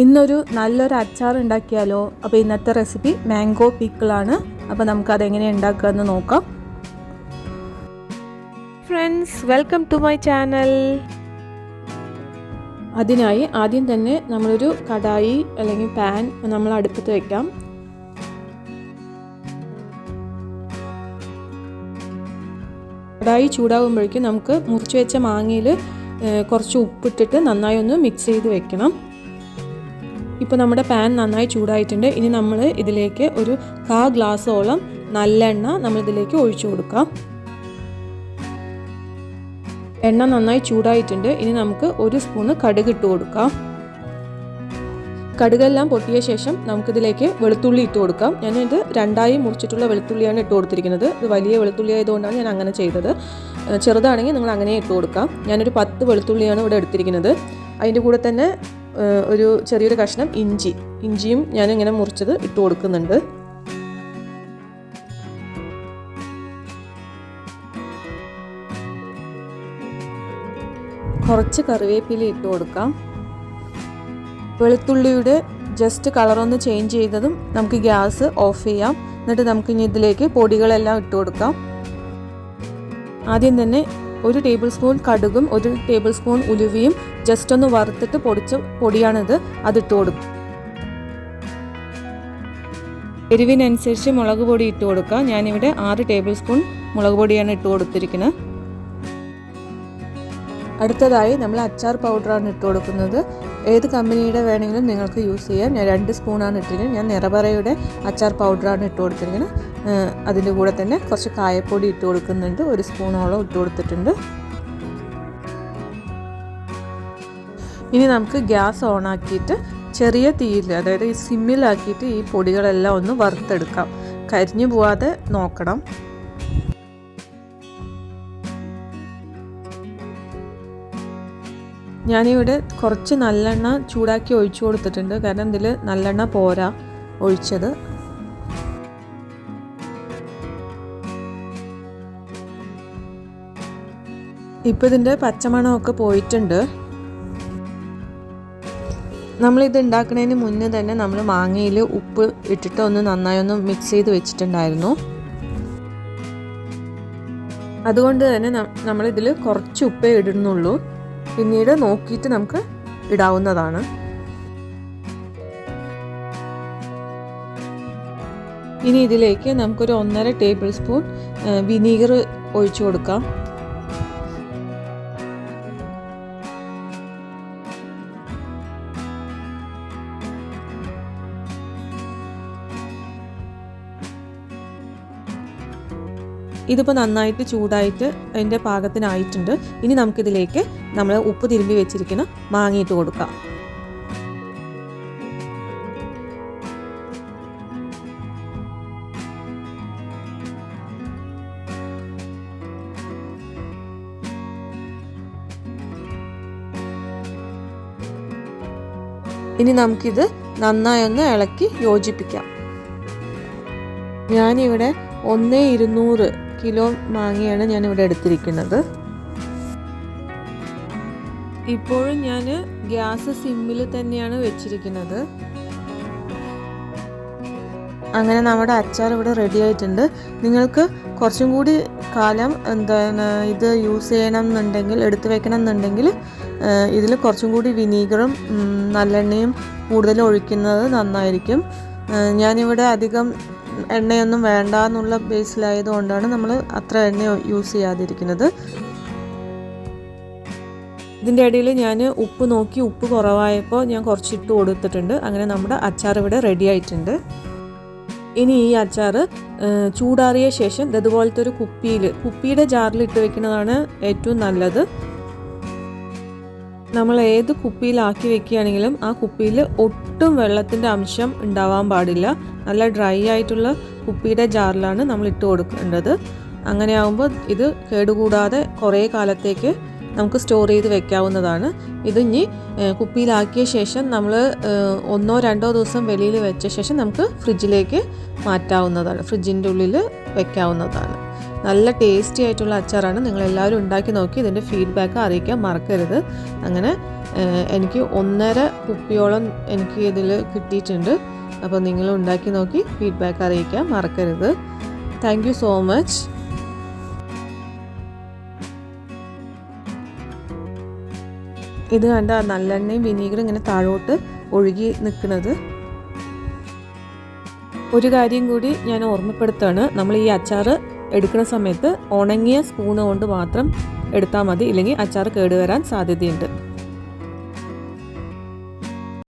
ഇന്നൊരു നല്ലൊരു അച്ചാർ ഉണ്ടാക്കിയാലോ? അപ്പോൾ ഇന്നത്തെ റെസിപ്പി മാംഗോ പിക്കിളാണ്. അപ്പോൾ നമുക്കതെങ്ങനെ ഉണ്ടാക്കുകയെന്ന് നോക്കാം. Friends, welcome to my channel. അതിനായി ആദ്യം തന്നെ നമ്മളൊരു കടായി അല്ലെങ്കിൽ പാൻ നമ്മൾ അടുപ്പത്ത് വയ്ക്കാം. കടായി ചൂടാകുമ്പോഴേക്കും നമുക്ക് മുറിച്ച് വെച്ച മാങ്ങയിൽ കുറച്ച് ഉപ്പിട്ടിട്ട് നന്നായി ഒന്ന് മിക്സ് ചെയ്ത് വെക്കണം. ഇപ്പോൾ നമ്മുടെ പാൻ നന്നായി ചൂടായിട്ടുണ്ട്. ഇനി നമ്മൾ ഇതിലേക്ക് ഒരു 1/4 ഗ്ലാസോളം നല്ലെണ്ണ നമ്മളിതിലേക്ക് ഒഴിച്ചു കൊടുക്കാം. എണ്ണ നന്നായി ചൂടായിട്ടുണ്ട്. ഇനി നമുക്ക് 1 സ്പൂണ് കടുക് ഇട്ട് കൊടുക്കാം. കടുകെല്ലാം പൊട്ടിയ ശേഷം നമുക്കിതിലേക്ക് വെളുത്തുള്ളി ഇട്ട് കൊടുക്കാം. ഞാനിത് 2ആയി മുറിച്ചിട്ടുള്ള വെളുത്തുള്ളിയാണ് ഇട്ട് കൊടുത്തിരിക്കുന്നത്. ഇത് വലിയ വെളുത്തുള്ളി ആയതുകൊണ്ടാണ് ഞാൻ അങ്ങനെ ചെയ്തത്. ചെറുതാണെങ്കിൽ നിങ്ങൾ അങ്ങനെ ഇട്ട് കൊടുക്കാം. ഞാനൊരു 10 വെളുത്തുള്ളിയാണ് ഇവിടെ എടുത്തിരിക്കുന്നത്. അതിൻ്റെ കൂടെ തന്നെ ഒരു ചെറിയൊരു കഷ്ണം ഇഞ്ചിയും ഞാനിങ്ങനെ മുറിച്ചത് ഇട്ട് കൊടുക്കുന്നുണ്ട്. കുറച്ച് കറിവേപ്പില ഇട്ട് കൊടുക്കാം. വെളുത്തുള്ളിയുടെ ജസ്റ്റ് കളറൊന്ന് ചേഞ്ച് ചെയ്തതും നമുക്ക് ഗ്യാസ് ഓഫ് ചെയ്യാം. എന്നിട്ട് നമുക്ക് ഇനി ഇതിലേക്ക് പൊടികളെല്ലാം ഇട്ട് കൊടുക്കാം. ആദ്യം തന്നെ 1 ടേബിൾ സ്പൂൺ കടുകും 1 ടേബിൾ സ്പൂൺ ഉലുവയും ജസ്റ്റ് ഒന്ന് വറുത്തിട്ട് പൊടിച്ച പൊടിയാണിത്, അതിട്ട് കൊടുക്കും. എരിവിനനുസരിച്ച് മുളക് പൊടി ഇട്ട് കൊടുക്കാം. ഞാനിവിടെ 6 ടേബിൾ സ്പൂൺ മുളക് പൊടിയാണ് ഇട്ട് കൊടുത്തിരിക്കുന്നത്. അടുത്തതായി നമ്മൾ അച്ചാർ പൗഡറാണ് ഇട്ട് കൊടുക്കുന്നത്. ഏത് കമ്പനിയുടെ വേണമെങ്കിലും നിങ്ങൾക്ക് യൂസ് ചെയ്യാം. ഞാൻ 2 സ്പൂണാണ് ഇട്ടിരിക്കുന്നത്. ഞാൻ നിറപറയുടെ അച്ചാർ പൗഡറാണ് ഇട്ട് കൊടുത്തിരിക്കുന്നത്. അതിൻ്റെ കൂടെ തന്നെ കുറച്ച് കായപ്പൊടി ഇട്ട് കൊടുക്കുന്നുണ്ട്. 1 സ്പൂണോളം ഇട്ട് കൊടുത്തിട്ടുണ്ട്. ഇനി നമുക്ക് ഗ്യാസ് ഓണാക്കിയിട്ട് ചെറിയ തീയിൽ, അതായത് ഈ സിമ്മിലാക്കിയിട്ട് ഈ പൊടികളെല്ലാം ഒന്ന് വറുത്തെടുക്കാം. കരിഞ്ഞു പോവാതെ നോക്കണം. ഞാനിവിടെ കുറച്ച് നല്ലെണ്ണ ചൂടാക്കി ഒഴിച്ചു കൊടുത്തിട്ടുണ്ട്. കാരണം ഇതിൽ നല്ലെണ്ണ പോരാ ഒഴിച്ചത്. ഇപ്പോൾ ഇതിൻ്റെ പച്ചമണമൊക്കെ പോയിട്ടുണ്ട്. നമ്മളിത് ഉണ്ടാക്കുന്നതിന് മുന്നേ തന്നെ നമ്മൾ മാങ്ങയിൽ ഉപ്പ് ഇട്ടിട്ട് നന്നായി ഒന്ന് മിക്സ് ചെയ്ത് വെച്ചിട്ടുണ്ടായിരുന്നു. അതുകൊണ്ട് തന്നെ നമ്മളിതിൽ കുറച്ച് ഉപ്പേ ഇടുന്നുള്ളൂ. പിന്നീട് നോക്കിയിട്ട് നമുക്ക് ഇടാവുന്നതാണ്. ഇനി ഇതിലേക്ക് നമുക്കൊരു 1.5 ടേബിൾ സ്പൂൺ വിനീഗർ ഒഴിച്ചു കൊടുക്കാം. ഇതിപ്പോൾ നന്നായിട്ട് ചൂടായിട്ട് അതിൻ്റെ പാകത്തിനായിട്ടുണ്ട്. ഇനി നമുക്കിതിലേക്ക് നമ്മൾ ഉപ്പ് തിരുമ്പി വെച്ചിരിക്കുന്ന മാങ്ങയിട്ട് കൊടുക്കാം. ഇനി നമുക്കിത് നന്നായി ഒന്ന് ഇളക്കി യോജിപ്പിക്കാം. ഞാനിവിടെ 1/200 കിലോ മാങ്ങയാണ് ഞാനിവിടെ എടുത്തിരിക്കുന്നത്. ഇപ്പോഴും ഞാൻ ഗ്യാസ് സിമ്മിൽ തന്നെയാണ് വെച്ചിരിക്കുന്നത്. അങ്ങനെ നമ്മുടെ അച്ചാർ ഇവിടെ റെഡി ആയിട്ടുണ്ട്. നിങ്ങൾക്ക് കുറച്ചും കൂടി കാലം ഇത് യൂസ് ചെയ്യണം എന്നുണ്ടെങ്കിൽ, എടുത്തു വെക്കണം എന്നുണ്ടെങ്കിൽ ഇതിൽ കുറച്ചും കൂടി വിനീഗറും നല്ലെണ്ണയും കൂടുതൽ ഒഴിക്കുന്നത് നന്നായിരിക്കും. ഞാനിവിടെ അധികം എണ്ണയൊന്നും വേണ്ട എന്നുള്ള ബേസിലായതുകൊണ്ടാണ് നമ്മൾ അത്ര എണ്ണ യൂസ് ചെയ്യാതിരിക്കുന്നത്. ഇതിൻ്റെ ഇടയിൽ ഞാൻ ഉപ്പ് നോക്കി, ഉപ്പ് കുറവായപ്പോൾ ഞാൻ കുറച്ചിട്ട് കൊടുത്തിട്ടുണ്ട്. അങ്ങനെ നമ്മുടെ അച്ചാർ ഇവിടെ റെഡി ആയിട്ടുണ്ട്. ഇനി ഈ അച്ചാർ ചൂടാറിയ ശേഷം ഇതുപോലത്തെ ഒരു കുപ്പിയുടെ ജാറിൽ ഇട്ട് വെക്കുന്നതാണ് ഏറ്റവും നല്ലത്. നമ്മൾ ഏത് കുപ്പിയിലാക്കി വെക്കുകയാണെങ്കിലും ആ കുപ്പിയിൽ ഒട്ടും വെള്ളത്തിൻ്റെ അംശം ഉണ്ടാവാൻ പാടില്ല. നല്ല ഡ്രൈ ആയിട്ടുള്ള കുപ്പിയുടെ ജാറിലാണ് നമ്മൾ ഇട്ട് കൊടുക്കേണ്ടത്. അങ്ങനെ ആകുമ്പോൾ ഇത് കേടുകൂടാതെ കുറേ കാലത്തേക്ക് നമുക്ക് സ്റ്റോർ ചെയ്ത് വെക്കാവുന്നതാണ്. ഇത് ഇനി കുപ്പിയിലാക്കിയ ശേഷം നമ്മൾ 1-2 ദിവസം വെളിയിൽ വെച്ച ശേഷം നമുക്ക് ഫ്രിഡ്ജിലേക്ക് മാറ്റാവുന്നതാണ്, ഫ്രിഡ്ജിൻ്റെ ഉള്ളിൽ വെക്കാവുന്നതാണ്. നല്ല ടേസ്റ്റി ആയിട്ടുള്ള അച്ചാറാണ്. നിങ്ങളെല്ലാവരും ഉണ്ടാക്കി നോക്കി ഇതിൻ്റെ ഫീഡ്ബാക്ക് അറിയിക്കാൻ മറക്കരുത്. അങ്ങനെ എനിക്ക് 1.5 കുപ്പിയോളം എനിക്ക് ഇതിൽ കിട്ടിയിട്ടുണ്ട്. അപ്പോൾ നിങ്ങൾ ഉണ്ടാക്കി നോക്കി ഫീഡ്ബാക്ക് അറിയിക്കാൻ മറക്കരുത്. Thank you so much. ഇത് കണ്ട നല്ലെണ്ണയും വിനീഗറും ഇങ്ങനെ താഴോട്ട് ഒഴുകി നിൽക്കുന്നത്. ഒരു കാര്യം കൂടി ഞാൻ ഓർമ്മപ്പെടുത്താണ്, നമ്മൾ ഈ അച്ചാർ എടുക്കുന്ന സമയത്ത് ഉണങ്ങിയ സ്പൂണ് കൊണ്ട് മാത്രം എടുത്താൽ മതി, ഇല്ലെങ്കിൽ അച്ചാർ കേടുവരാൻ സാധ്യതയുണ്ട്.